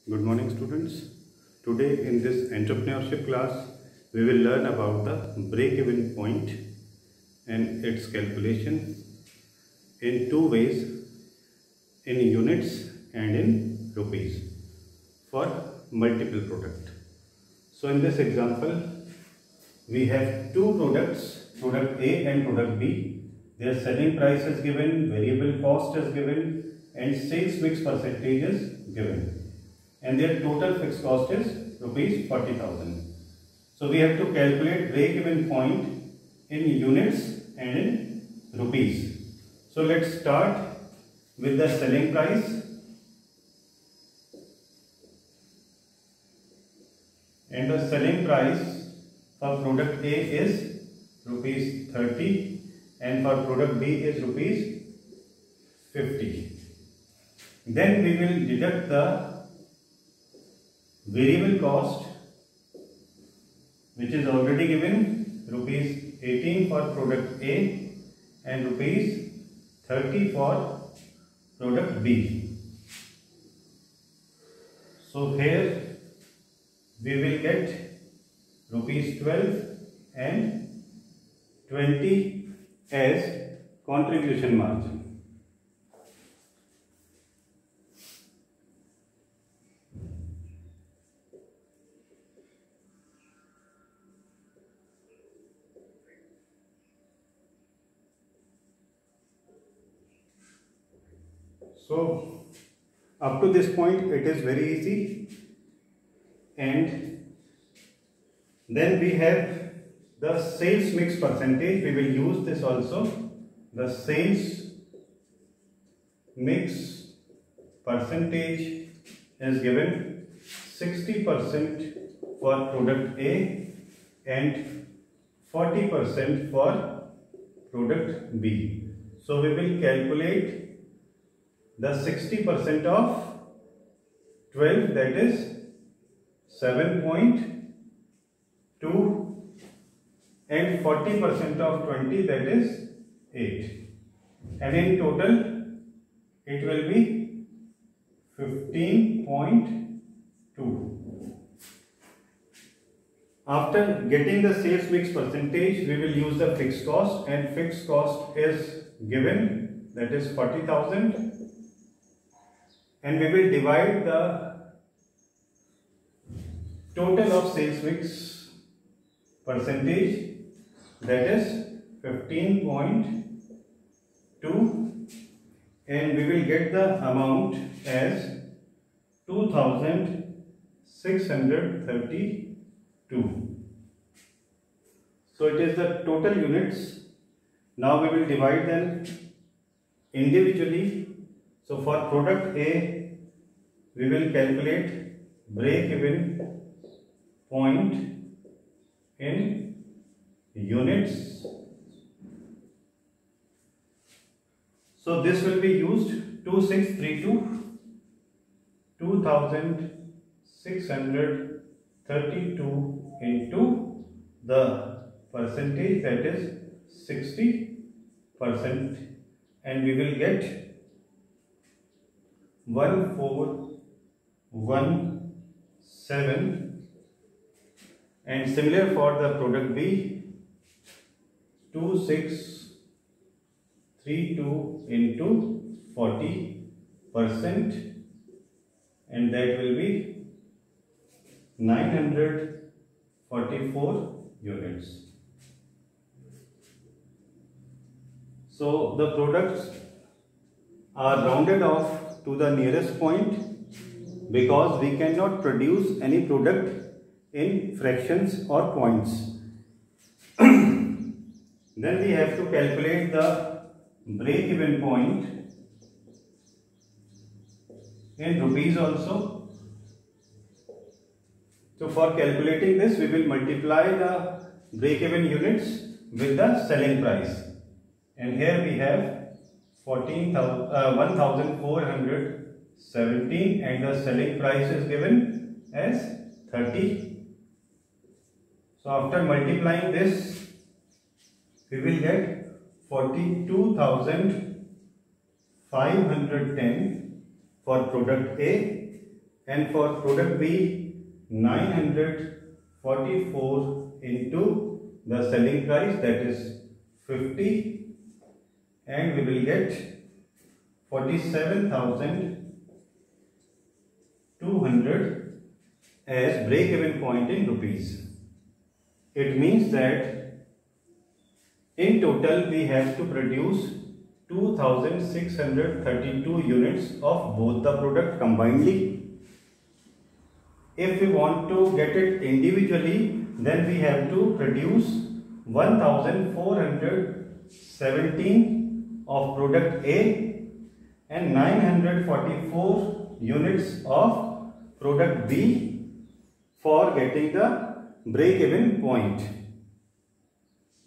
Good morning, students. Today in this entrepreneurship class, we will learn about the break-even point and its calculation in two ways, in units and in rupees for multiple product. So in this example, we have two products, product A and product B. Their selling price is given, variable cost is given, and sales mix percentage is given. And their total fixed cost is rupees 40,000. So we have to calculate break-even point in units and in rupees. So let's start with the selling price. And the selling price for product A is rupees 30 and for product B is rupees 50. Then we will deduct the variable cost, which is already given, rupees 18 for product A and rupees 30 for product B. So here we will get rupees 12 and 20 as contribution margin. So up to this point it is very easy, and then we have the sales mix percentage. We will use this also. The sales mix percentage is given 60% for product A and 40% for product B. So we will calculate the 60% of 12, that is 7.2, and 40% of 20, that is 8, and in total it will be 15.2. After getting the sales mix percentage, we will use the fixed cost, and fixed cost is given, that is 40,000. And we will divide the total of sales mix percentage, that is 15.2, and we will get the amount as 2,632. So it is the total units. Now we will divide them individually. So for product A, we will calculate break-even point in units. So this will be used 2,632 into the percentage, that is 60%, and we will get 1417, and similar for the product B, 2632 into 40%, and that will be 944 units. So the products are rounded off to the nearest point because we cannot produce any product in fractions or points. Then we have to calculate the break-even point in rupees also. So for calculating this, we will multiply the break-even units with the selling price, and here we have 1,417, and the selling price is given as 30. So after multiplying this, we will get 42,510 for product A and for product B 944 into the selling price, that is 50, and we will get 47,200 as break-even point in rupees. It means that in total we have to produce 2632 units of both the product combinedly. If we want to get it individually, then we have to produce 1417 of product A and 944 units of product B for getting the break-even point.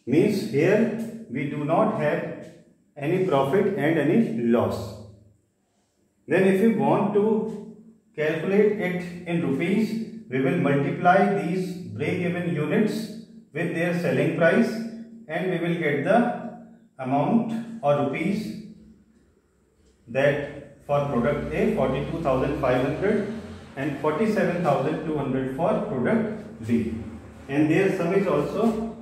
Means here we do not have any profit and any loss. Then if we want to calculate it in rupees, we will multiply these break-even units with their selling price and we will get the amount or rupees that for product A 42,500 and 47,200 for product B, and their sum is also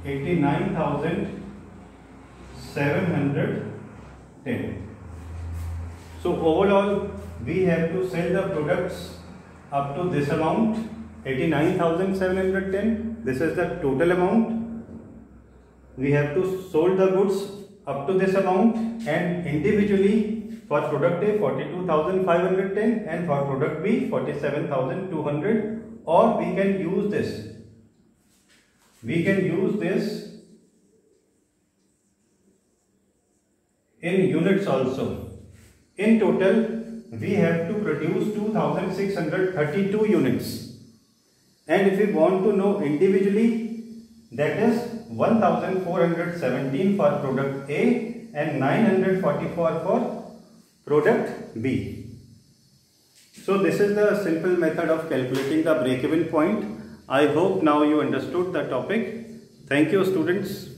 89,710. So overall we have to sell the products up to this amount, 89,710. This is the total amount. We have to sold the goods up to this amount, and individually for product A 42,510 and for product B 47,200. Or we can use this. We can use this in units also. In total, we have to produce 2632 units. And if we want to know individually, that is 1417 for product A and 944 for product B. So this is the simple method of calculating the break-even point. I hope now you understood the topic. Thank you, students.